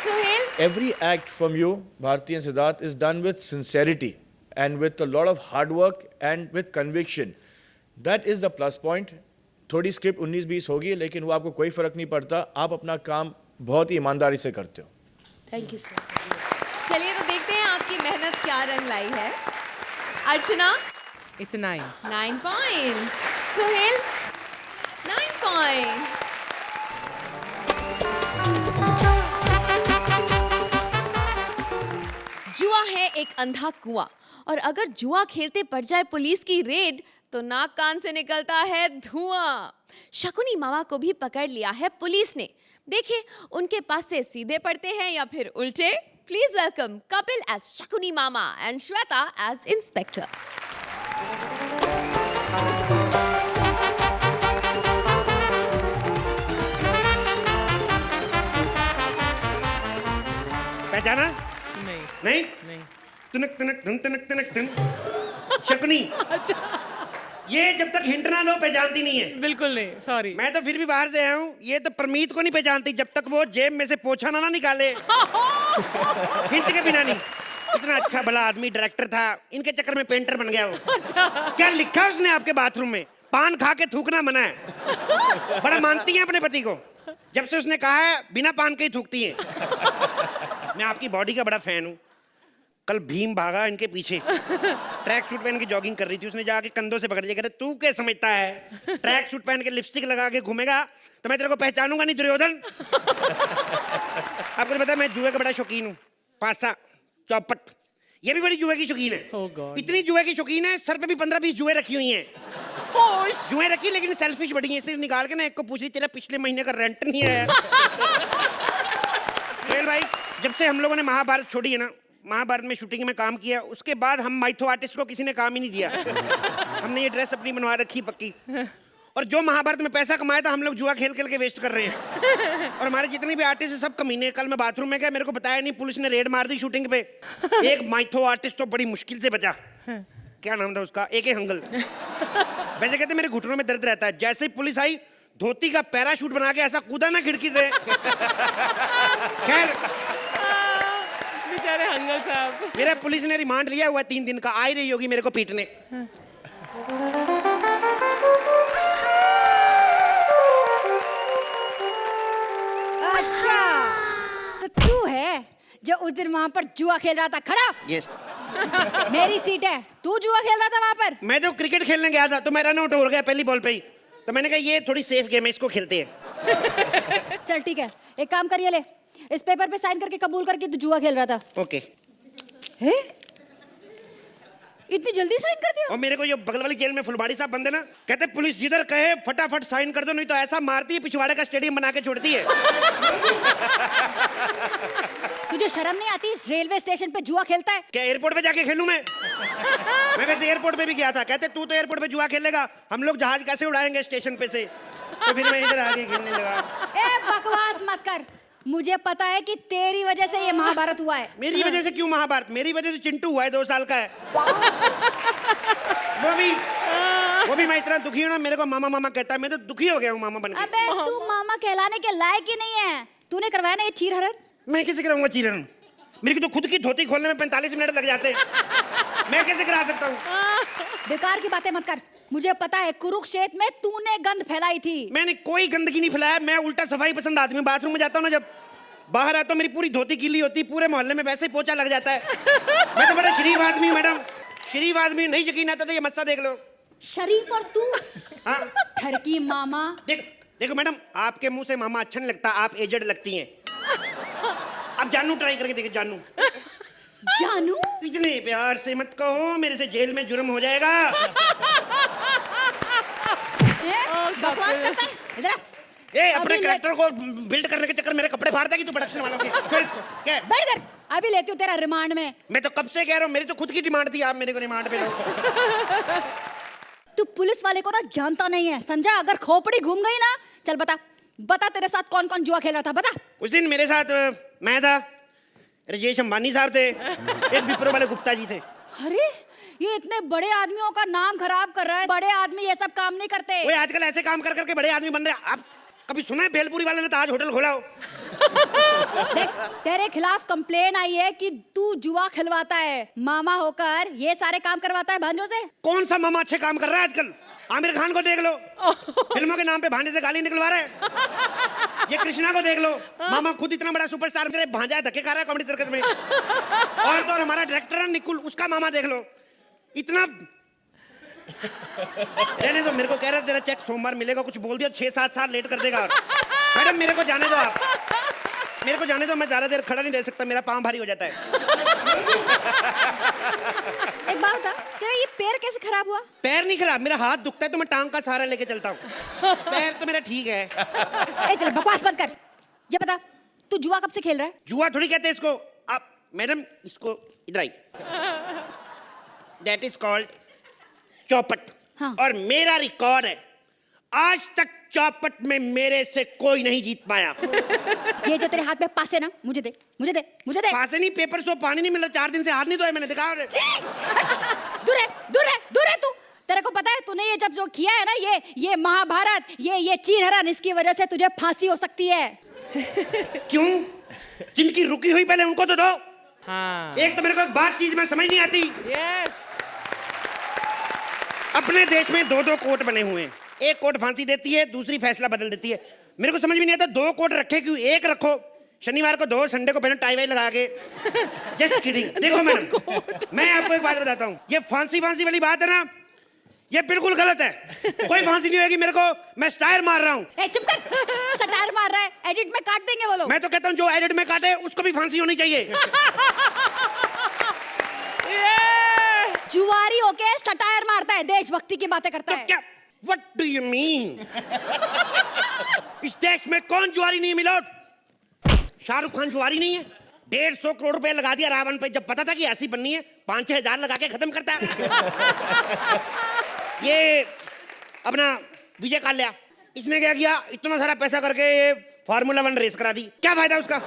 Sohail? Every act from you, Bharti and Siddharth, is done with sincerity and with a lot of hard work and with conviction. That is the plus point. थोड़ी स्क्रिप्ट 19-20 होगी, लेकिन वो आपको कोई फर्क नहीं पड़ता। आप अपना काम बहुत ही ईमानदारी से करते हो। Thank you sir. चलिए तो देखते हैं आपकी मेहनत क्या रंग लाई है। अर्चना? It's a 9. 9 points. Sohail? 9 points. जुआ है एक अंधा कुआं, और अगर जुआ खेलते पड़ जाए पुलिस की रेड तो नाक कान से निकलता है धुआं। शकुनी मामा को भी पकड़ लिया है पुलिस ने। देखिए उनके पास से सीधे पड़ते हैं या फिर उल्टे। Please welcome Kapil as Shakuni मामा एंड श्वेता एज इंस्पेक्टर। पहचाना? नहीं। तुनक तुनक धुन तुनक तुनक धुन। शकुनी। ये जब तक हिंट ना दो पहचानती नहीं है। बिल्कुल नहीं, सॉरी। मैं तो फिर भी बाहर से आया हूँ, ये तो परमीत को नहीं पहचानती जब तक वो जेब में से पोछा ना निकाले। हिंट के बिना नहीं। इतना अच्छा भला आदमी डायरेक्टर था, इनके चक्कर में पेंटर बन गया वो। क्या लिखा उसने आपके बाथरूम में? पान खा के थूकना मना है। बड़ा मानती है अपने पति को। जब से उसने कहा है बिना पान के ही थूकती है। मैं आपकी बॉडी का बड़ा फैन हूँ। कल भीम भागा इनके पीछे, ट्रैक सूट पहन के जॉगिंग कर रही थी, उसने जाके कंधों से पकड़ लिया, कहते तू क्या समझता है, ट्रैक सूट पहन के लिपस्टिक लगा के घूमेगा तो मैं तेरे को पहचानूंगा नहीं दुर्योधन। आपको पता है मैं जुए का बड़ा शौकीन हूँ। पासा चौपट, ये भी बड़ी जुए की शौकीन है। Oh God. इतनी जुए की शौकीन है, सर पे भी 15-20 जुए रखी हुई हैं। Oh selfish. जुएं रखी लेकिन सेल्फिश बड़ी है, इसे निकाल के ना एक को पूछ रही तेरा पिछले महीने का रेंट नहीं आया। सोहेल भाई, जब से हम लोगों ने महाभारत छोड़ी है ना, महाभारत में शूटिंग में काम किया, उसके बाद हम माइथो आर्टिस्ट को किसी ने काम ही नहीं दिया। हमने ये ड्रेस अपनी बनवा रखी पक्की, और जो महाभारत में पैसा कमाया था हम लोग जुआ खेल खेल के वेस्ट कर रहे हैं। और हमारे जितने भी आर्टिस्ट हैं सब कमीने। कल मैं बाथरूम में गया, मेरे को बताया नहीं, पुलिस ने रेड मार दी शूटिंग पे। एक माइथो आर्टिस्ट तो बड़ी मुश्किल से बचा। क्या नाम था उसका? AK हंगल। वैसे कहते मेरे घुटनों में दर्द रहता है। जैसे ही पुलिस आई, धोती का पैराशूट बना के ऐसा कूदा ना खिड़की से। खैर, बेचारे हंगल साहब। मेरा पुलिस ने रिमांड लिया हुआ 3 दिन का, आ ही रही होगी मेरे को पीटने। अच्छा, तो तू है जो उस दिन वहाँ पर जुआ खेल रहा था खड़ा? यस। मेरी सीट है, तू जुआ खेल रहा था वहाँ पर? मैं जो क्रिकेट खेलने गया था तो मैं रन आउट हो गया पहली बॉल पे ही, तो मैंने कहा ये थोड़ी सेफ गेम है, इसको खेलते हैं। चल ठीक है, एक काम करिए, ले इस पेपर पे साइन करके कबूल करके तू जुआ खेल रहा था। ओके। है? इतनी जल्दी साइन कर दिया? और मेरे को जो बगल वाली जेल में फुलबाड़ी साहब बंद है ना, कहते पुलिस जिधर कहे फटाफट साइन कर दो, नहीं तो ऐसा मारती है पिछवाड़े का स्टेडियम बना के छोड़ती है। तुझे शर्म नहीं आती? रेलवे स्टेशन पे जुआ खेलता है? क्या एयरपोर्ट पे जाके खेलूं मैं? मैं वैसे एयरपोर्ट पे भी गया था, कहते तू तो एयरपोर्ट पे जुआ खेलेगा, हम लोग जहाज कैसे उड़ाएंगे स्टेशन पे से? तो फिर मैं इधर आके खेलने लगा। ए बकवास मत कर, मुझे पता है कि तेरी वजह से ये महाभारत हुआ है। मेरी वजह से क्यों महाभारत? मेरी वजह से चिंटू हुआ है, 2 साल का है। वो भी मैं इतना दुखी हूँ ना, मेरे को मामा मामा कहता है, मैं तो दुखी हो गया हूँ मामा बनके। अबे तू मामा कहलाने के लायक ही नहीं है। तूने करवाया ना ये चीर हरण? मैं कैसे कराऊंगा चीरन? मेरी तो खुद की धोती खोलने में 45 मिनट लग जाते हैं। मैं कैसे करा सकता हूँ? बेकार की बातें मत कर, मुझे पता है कुरुक्षेत्र में तूने गंद फैलाई थी। मैंने कोई गंदगी नहीं फैलाया, मैं उल्टा सफाई पसंद आदमी हूँ। बाथरूम में जाता हूँ ना, जब बाहर आता हूँ मेरी पूरी धोती गीली होती, पूरे मोहल्ले में वैसे ही पोछा लग जाता है। मैं तो बड़ा शरीफ आदमी हूँ मैडम, शरीफ आदमी। नहीं यकीन आता तो ये मस्सा देख लो। शरीफ और तू? हाँ, ठरकी मामा। देखो मैडम, आपके मुंह से मामा अच्छा नहीं लगता, आप एजेड लगती हैं। अब जानू ट्राई करके देखिए। जानू जानू? इतने प्यार से मत कहो, मेरे से जेल में जुर्म हो जाएगा। बकवास करता है, इधर आ। ए, अपने कैरेक्टर को बिल्ड करने के चक्कर मेरे कपड़े फाड़ देगी तू प्रोडक्शन वालों के। छोड़ इसको। क्या? बैठ इधर, अभी लेती हूँ तेरा रिमांड में। मैं तो कब से कह रहा हूँ, मेरी तो खुद की डिमांड थी, आप मेरे को रिमांड पे लो। तू पुलिस वाले को ना जानता नहीं है, समझा? अगर खोपड़ी घूम गई ना, चल बता बता तेरे साथ कौन कौन जुआ खेल रहा था, बता। उस दिन मेरे साथ मैं था, राजेश अंबानी साहब थे, एक विप्रो वाले गुप्ता जी थे। अरे ये इतने बड़े आदमियों का नाम खराब कर रहा है। बड़े आदमी ये सब काम नहीं करते। वो आजकल ऐसे काम कर करके बड़े आदमी बन रहे हैं। आप कभी सुना है भेलपुरी वाले ने ताज होटल खोला हो? देख, तेरे खिलाफ कंप्लेन आई है कि तू जुआ खिलवाता है, मामा होकर ये सारे काम करवाता है भांजों से। कौन सा मामा अच्छे काम कर रहा है आजकल? आमिर खान को देख लो, फिल्मों के नाम पे भांजे से गाली निकलवा रहा है। ये कृष्णा को देख लो, मामा खुद इतना बड़ा सुपरस्टार, मेरे भांजा धक्के खा रहा है कॉमेडी सर्कस में। और तो हमारा डायरेक्टर है निकुल, उसका मामा देख लो, इतना। रहने दो, मेरे को कह रहा है तेरा चेक सोमवार मिलेगा, कुछ बोल दिया 6-7 साल लेट कर देगा। मैडम मेरे को जाने दो, आप मेरे को जाने दो, मैं ज्यादा देर खड़ा नहीं रह सकता, मेरा पाँव भारी हो जाता है। एक बात बता, तेरा ये पैर कैसे खराब हुआ? पैर नहीं खराब, मेरा हाथ दुखता है तो मैं टांग का सहारा लेके चलता हूँ। पैर तो मेरा ठीक है। ए चल बकवास बंद कर, ये बता तू जुआ कब से खेल रहा है? जुआ थोड़ी कहते हैं इसको आप, मैडम इसको इधर आई, दैट इज कॉल्ड चौपट। हाँ। और मेरा रिकॉर्ड है, आज तक चौपट में मेरे से कोई नहीं जीत पाया। ये जो तेरे हाथ में पास है ना, मुझे दे मुझे दे मुझे दे। पासे नहीं, पेपर सो पानी नहीं मिल रहा, 4 दिन से हाथ नहीं धोए मैंने, देखा? दूर है दूर है दूर है तू। तेरे को पता है तूने ये जब जो किया है ना, ये महाभारत, ये चीर हरण, इसकी वजह से तुझे फांसी हो सकती है। क्यों? जिनकी रुकी हुई पहले उनको तो दो। हाँ। एक तो मेरे को एक बात चीज में समझ नहीं आती, यस। अपने देश में 2-2 कोर्ट बने हुए हैं, एक कोर्ट फांसी देती है, दूसरी फैसला बदल देती है। मेरे को समझ में नहीं आता 2 कोर्ट रखे क्यों, एक रखो, शनिवार को 2, संडे को पहले टाई वाई लगा के। Just kidding. देखो मैडम, मैं आपको एक बात बताता हूँ, ये फांसी वाली बात है ना, ये बिल्कुल गलत है। कोई फांसी नहीं होगी मेरे को, मैं स्टायर मार रहा हूँ। ए चुप कर, स्टायर मार रहा है, एडिट में काट देंगे वो लोग। मैं तो कहता हूँ जो एडिट में काटे उसको भी फांसी होनी चाहिए। जुआरी होके सटायर मारता है, देशभक्ति की बातें करता तो है। क्या, व्हाट you mean? इस देश में कौन जुआरी नहीं है मिलोट? शाहरुख खान जुआरी नहीं है? 150 करोड़ रुपए लगा दिया रावण पे, जब पता था कि ऐसी बननी है 5-6 हजार लगा के खत्म करता है। ये अपना विजय काल्या, इसने क्या किया, इतना सारा पैसा करके ये फार्मूला 1 रेस करा दी, क्या फायदा उसका?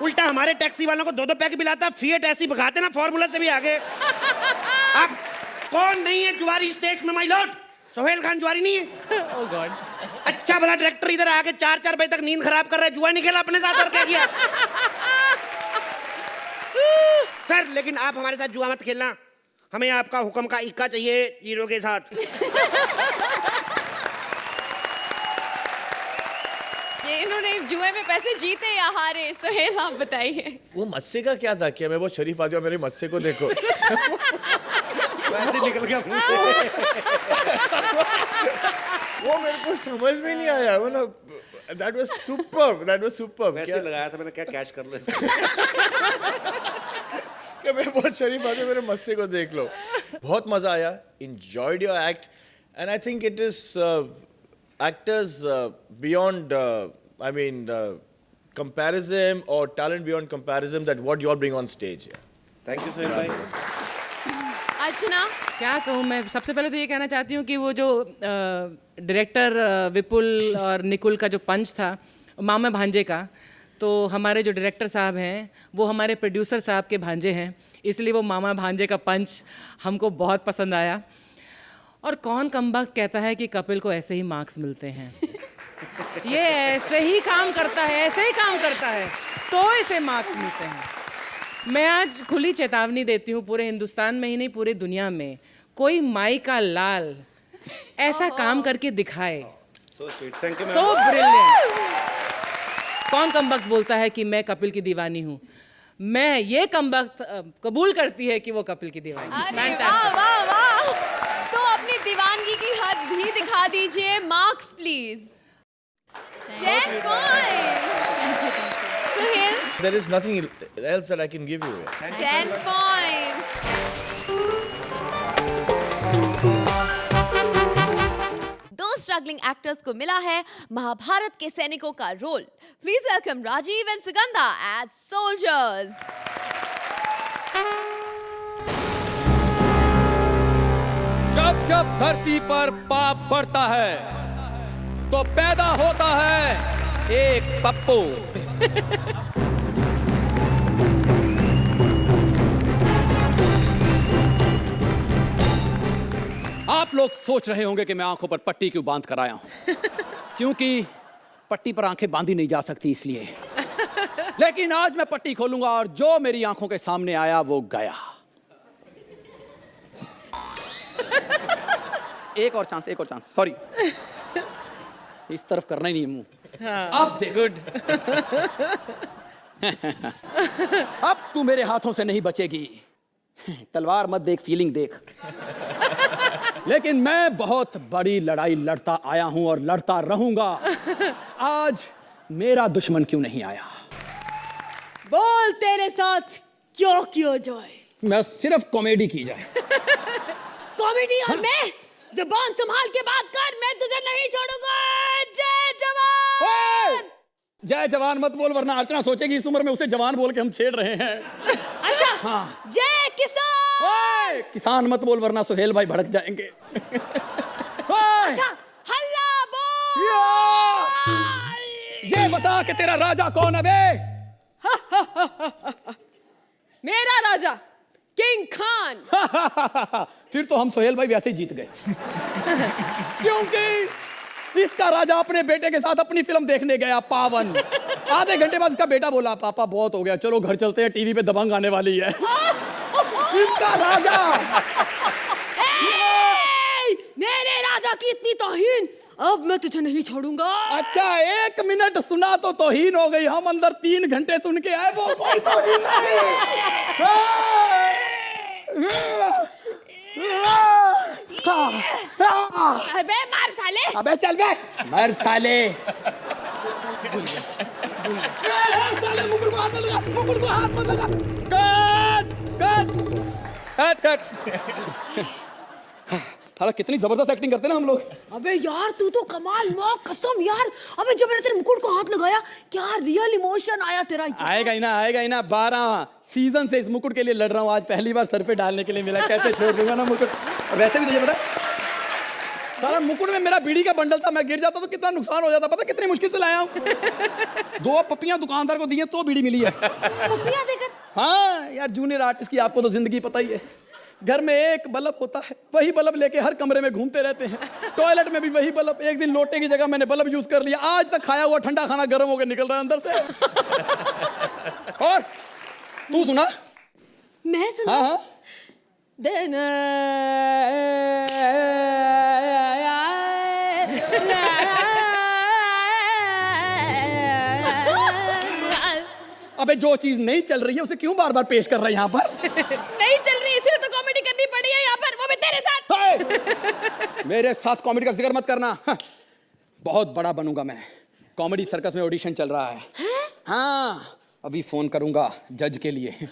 उल्टा हमारे टैक्सी वालों को 2-2 पैक पिलाता, फिएट ऐसी भगाते ना फार्मूला से भी आगे। अब कौन नहीं है जुआरी इस देश में माय लॉर्ड? सोहेल खान जुआरी नहीं है? Oh God. अच्छा भला डायरेक्टर इधर आके 4-4 बजे तक नींद खराब कर रहा है, जुआ नहीं खेला अपने साथ और क्या किया? सर लेकिन आप हमारे साथ जुआ मत खेलना, हमें आपका हुक्म का इक्का चाहिए हीरो के साथ। ये इन्होंने जुए में पैसे जीते या हारे, सोहेल आप बताइए। वो मस्से का क्या था? क्या मैं बहुत शरीफ आदमी हूं, मेरे मस्से को देखो। वैसे निकल गया मुंह से। वो मेरे को समझ में नहीं आया, मतलब that was superb. वैसे लगाया था मैंने, क्या कैश कर लो इसको। क्या मैं बहुत शरीफ आदमी, मेरे मस्से को देख लो। बहुत मजा आया, enjoyed your act, and I think it is actors beyond, I mean, comparison or talent beyond comparison that what you all bring on stage. Thank you Sohail भाई। अर्चना, क्या कहूँ मैं, सबसे पहले तो ये कहना चाहती हूँ कि वो जो डायरेक्टर विपुल और निकुल का जो पंच था मामा भांजे का, तो हमारे जो डायरेक्टर साहब हैं वो हमारे प्रोड्यूसर साहब के भांजे हैं, इसलिए वो मामा भांजे का पंच हमको बहुत पसंद आया। और कौन कमबख्त कहता है कि कपिल को ऐसे ही मार्क्स मिलते हैं? ये ऐसे ही काम करता है, तो इसे मार्क्स मिलते हैं। मैं आज खुली चेतावनी देती हूँ पूरे हिंदुस्तान में ही नहीं, पूरी दुनिया में कोई माई का लाल ऐसा काम करके दिखाए, सो ब्रिलियंट। कौन कमबख्त बोलता है कि मैं कपिल की दीवानी हूँ? मैं ये कमबख्त कबूल करती है कि वो कपिल की दीवानी। अरे वाह वाह वाह, तो अपनी दीवानगी की हद भी दिखा दीजिए। Marks please. 10 point. Sohail, There is nothing else that I can give you. 10 point. दो स्ट्रगलिंग एक्टर्स को मिला है महाभारत के सैनिकों का role. Please welcome Rajeev and Sugandha as soldiers. जब जब धरती पर पाप बढ़ता है तो पैदा होता है एक पप्पू। आप लोग सोच रहे होंगे कि मैं आंखों पर पट्टी क्यों बांध कर आया हूं, क्योंकि पट्टी पर आंखें बांधी नहीं जा सकती इसलिए। लेकिन आज मैं पट्टी खोलूंगा और जो मेरी आंखों के सामने आया वो गया। एक और चांस, सॉरी। इस तरफ करना ही नहीं है मुंह। अब देख। गुड। अब तू मेरे हाथों से नहीं बचेगी। तलवार मत देख, फीलिंग देख। लेकिन मैं बहुत बड़ी लड़ाई लड़ता आया हूं और लड़ता रहूंगा। आज मेरा दुश्मन क्यों नहीं आया? बोल तेरे साथ क्यों किया जाए? मैं सिर्फ कॉमेडी की जाए। कॉमेडी? और मैं जुबान संभाल के बात कर, मैं तुझे नहीं छोड़ूंगा। जय जवान। जय जवान मत बोल वरना अर्चना सोचेगी इस उम्र में उसे जवान बोल के हम छेड़ रहे हैं। अच्छा हाँ। जय किसान। किसान मत बोल वरना सुहेल भाई भड़क जाएंगे। अच्छा हल्ला बोल। ये बता कि तेरा राजा कौन है बे? मेरा राजा किंग खान। फिर तो हम सोहेल भाई वैसे ही जीत गए। क्योंकि इसका राजा अपने बेटे के साथ अपनी फिल्म देखने गया पावन। आधे घंटे बाद इसका बेटा बोला पापा बहुत हो गया, चलो घर चलते हैं, टीवी पे दबंग आने वाली है। इसका राजा। मेरे राजा की इतनी तौहीन, अब मैं तुझे नहीं छोड़ूंगा। अच्छा 1 मिनट सुना तो तौहीन हो गई, हम अंदर 3 घंटे सुन के आए, वो कोई तौहीन नहीं। अबे मार साले। अबे चल बे, मर साले। साले मुकुट को हाथ मत लगा, मुकुट को हाथ मत लगा। Cut cut cut cut. साला कितनी जबरदस्त एक्टिंग करते हैं ना हम लोग। अबे यार तू तो कमाल, माँ कसम यार। अबे जब मैंने तेरे मुकुट को हाथ लगाया, क्या रियल इमोशन आया तेरा। आएगा ही ना। 12 सीजन से इस मुकुट के लिए लड़ रहा हूँ, आज पहली बार सर पे डालने के लिए मिला। कैसे छोड़ दूंगा ना मुकुट। वैसे भी तुझे पता सारा मुकुट में मेरा बीड़ी का बंडल था, मैं गिर जाता तो कितना नुकसान हो जाता। पता कितनी मुश्किल से लाया हूँ। 2 पप्पियां दुकानदार को दी हैं तो बीड़ी मिली है। पप्पियां देकर? हाँ यार, जूनियर आर्टिस्ट की आपको तो जिंदगी पता ही है। घर में एक बल्ब होता है, वही बल्ब लेके हर कमरे में घूमते रहते हैं। टॉयलेट में भी वही बल्ब। एक दिन लोटे की जगह मैंने बल्ब यूज कर लिया, आज तक खाया हुआ ठंडा खाना गर्म होकर निकल रहा है अंदर से। और तू सुना? मैं सुना? हाँ। अबे जो चीज नहीं चल रही है उसे क्यों बार बार पेश कर रहा है यहाँ पर? नहीं चल रही, इसलिए तो कॉमेडी करनी पड़ी है यहाँ पर, वो भी तेरे साथ। मेरे साथ कॉमेडी का जिक्र मत करना। बहुत बड़ा बनूंगा मैं। कॉमेडी सर्कस में ऑडिशन चल रहा है। हाँ, अभी फोन करूंगा जज के लिए।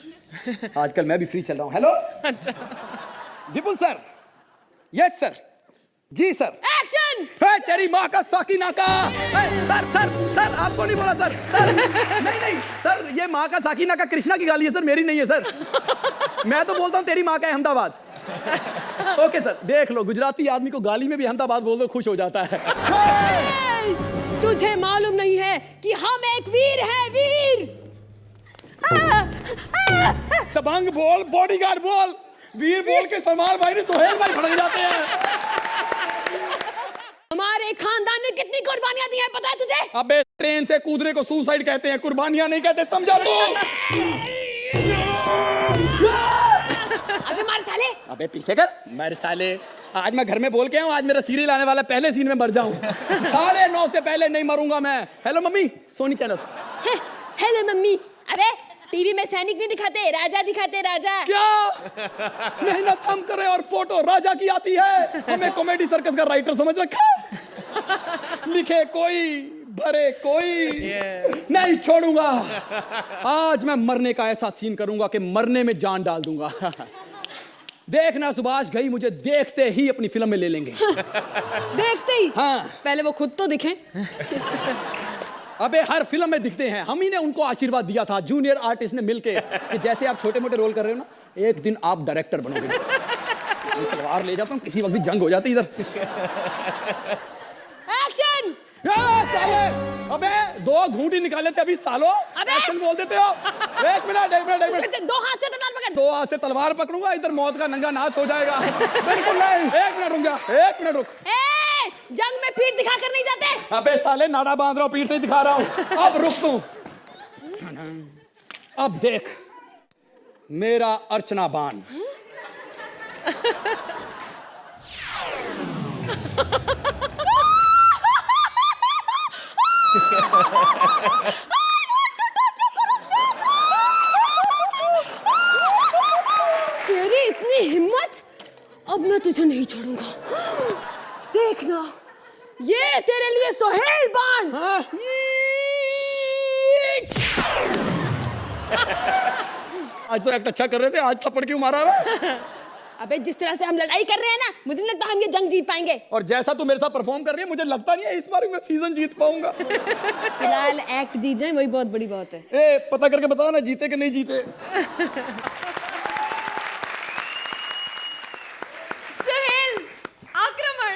आजकल मैं भी फ्री चल रहा हूँ। हेलो। अच्छा। विपुल सर। Yes sir. जी सर। एक्शन। तेरी माँ का साकिना का। सर सर सर, आपको नहीं बोला सर। सर नहीं सर, ये माँ का साकिना का कृष्णा की गाली है सर, मेरी नहीं है सर। मैं तो बोलता हूँ तेरी माँ का अहमदाबाद। ओके सर, देख लो गुजराती आदमी को गाली में भी अहमदाबाद बोल दो, खुश हो जाता है। तुझे मालूम नहीं है कि हम एक वीर हैं, वीर। दबंग बोल, बॉडीगार्ड बोल, वीर बोल के सलमान भाई ने सोहेल भाई भड़क जाते हैं। हमारे खानदान ने कितनी कुर्बानियां दी हैं पता है तुझे? अबे ट्रेन से कूदने को सुसाइड कहते हैं, कुर्बानियां नहीं कहते, समझा तू? अबे मार साले। अबे पीछे कर, मर साले। आज मैं घर में बोल के आऊं, आज मेरा सीरियल आने वाला, पहले सीन में मर जाऊं। 9:30 से पहले नहीं मरूंगा मैं। Hello mummy, Sony channel. Hello mummy. अबे टीवी में सैनिक नहीं दिखाते, राजा दिखाते, राजा। क्या मेहनत हम करें और फोटो राजा की आती है? हमें कॉमेडी सर्कस का राइटर समझ रखा। लिखे कोई, भरे कोई, नहीं छोड़ूंगा। आज मैं मरने का ऐसा सीन करूंगा कि मरने में जान डाल दूंगा। देखना सुभाष घई मुझे देखते ही अपनी फिल्म में ले लेंगे। देखते ही? हाँ। पहले वो खुद तो दिखे। अबे हर फिल्म में दिखते हैं, हम ही ने उनको आशीर्वाद दिया था जूनियर आर्टिस्ट ने मिलके कि जैसे आप छोटे मोटे रोल कर रहे हो ना, एक दिन आप डायरेक्टर बनोगे। मैं तलवार ले जाता हूँ, किसी वक्त भी जंग हो जाती इधर। एक्शन। साले, अबे 2 घूंटी निकाले थे अभी सालो, एक्शन बोल देते हो। एक मिनट। 2 हाथ से तलवार पकड़। 2 हाथ से तलवार पकड़ूंगा, इधर मौत का नंगा नाच हो जाएगा। बिल्कुल नहीं। 1 मिनट रुक जा, 1 मिनट रुक। जंग में पीठ दिखा कर नहीं जाते। अबे साले नाड़ा बांध रहा हूँ, पीठ नहीं दिखा रहा हूँ। अब रुक तू। अब देख मेरा अर्चना बाण। तेरी इतनी हिम्मत, अब मैं तुझे नहीं छोड़ूंगा। देखना, ये तेरे लिए सोहेल बाण। आज तो एक्ट अच्छा कर रहे थे, आज थप्पड़ क्यों मारा है? अबे जिस तरह से हम लड़ाई कर रहे हैं ना, मुझे नहीं लगता हम ये जंग जीत पाएंगे। और जैसा तू मेरे साथ परफॉर्म कर रही है, मुझे लगता नहीं है इस बार मैं सीजन जीत पाऊंगा। फिलहाल एक्ट जीत जाए वही बहुत बड़ी बात है। ए, पता करके बता ना जीते कि नहीं जीते। सुहेल, आक्रमण।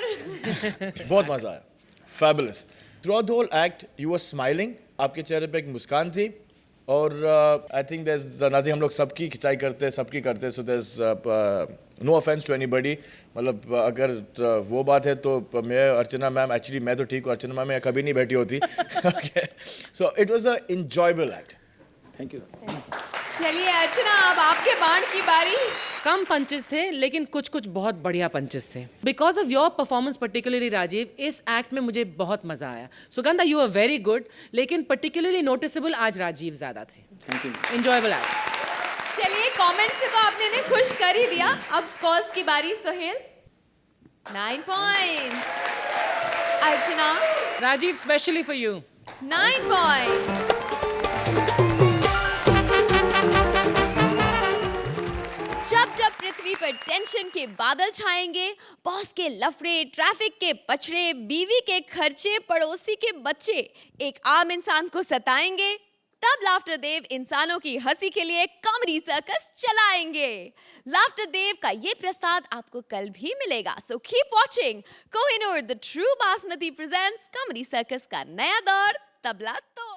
बहुत मजा आया, fabulous. Throughout the whole act you were smiling, आपके चेहरे पे एक मुस्कान थी। और I think there is nothing, हम लोग सबकी खिंचाई करते हैं, सबकी करते हैं, so there is no offence to anybody. मतलब अगर वो बात है तो मैं, अर्चना मैम, एक्चुअली मैं तो ठीक हूँ, अर्चना मैम कभी नहीं बैठी होती। Okay, so it was a enjoyable act. Thank you. चलिए अर्चना, अब आपके बाण की बारी। कम पंचेस थे लेकिन कुछ कुछ बहुत बढ़िया पंचेस थे। Because of your performance particularly Rajeev, इस एक्ट में मुझे बहुत मजा आया। Sugandha, you are very good, लेकिन पर्टिकुलरली नोटिसेबल आज राजीव ज्यादा थे। Thank you. Enjoyable act. चलिए, कमेंट से तो आपने इन्हें खुश कर ही दिया। अब स्कोर्स की बारी। Sohail 9 points, Archana Rajeev specially for you 9 points, जब जब पृथ्वी पर पर टेंशन के बादल छाएंगे, बॉस के लफड़े, ट्रैफिक के पछड़े, बीवी के खर्चे, पड़ोसी के बच्चे एक आम इंसान को सताएंगे, तब लाफ्टर देव इंसानों की हंसी के लिए कॉमेडी सर्कस चलाएंगे। लाफ्टर देव का ये प्रसाद आपको कल भी मिलेगा, so keep watching. Kohinoor the true basmati presents comedy circus का नया दौर, तबला तो।